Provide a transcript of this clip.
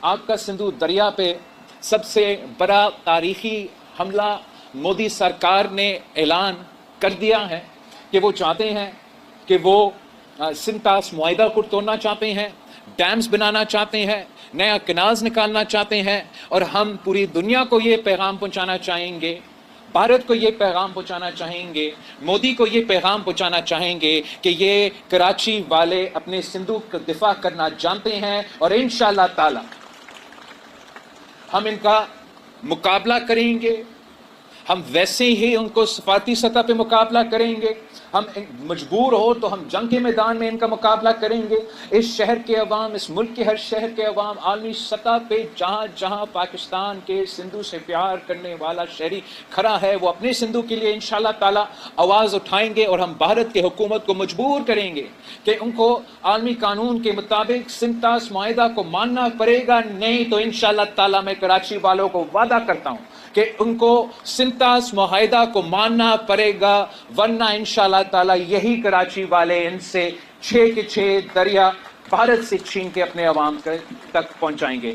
آپ کا سندھو دریا پہ सबसे बड़ा तारीखी हमला मोदी सरकार ने ऐलान कर दिया है कि वो चाहते हैं कि वो सिंतास मुआहिदा को तोड़ना चाहते हैं, डैम्स बनाना चाहते हैं, नया कनाज निकालना चाहते हैं। और हम पूरी दुनिया को ये पैगाम पहुंचाना चाहेंगे, भारत को ये पैगाम पहुंचाना चाहेंगे, मोदी को ये पैगाम पहुंचाना चाहेंगे कि ये कराची वाले अपने सिंधु का दिफा करना जानते हैं और इंशाअल्लाह ताला हम इनका मुकाबला करेंगे। हम वैसे ही उनको सफारती सतह पे मुकाबला करेंगे। हम मजबूर हो तो हम जंग के मैदान में इनका मुकाबला करेंगे। इस शहर के अवाम, इस मुल्क के हर शहर के अवाम आलमी सतह पे जहाँ जहाँ पाकिस्तान के सिंधु से प्यार करने वाला शहरी खड़ा है, वो अपने सिंधु के लिए इंशाअल्लाह ताला आवाज़ उठाएंगे। और हम भारत की हुकूमत को मजबूर करेंगे कि उनको आलमी कानून के मुताबिक सिंतास मुआहिदा को मानना पड़ेगा, नहीं तो इंशाअल्लाह ताला मैं कराची वालों को वादा करता हूँ कि उनको सिंतास मुआहिदा को मानना पड़ेगा, वरना इंशाअल्लाह ताला यही कराची वाले इनसे 6 के 6 दरिया भारत से छीन के अपने अवाम तक पहुंचाएंगे।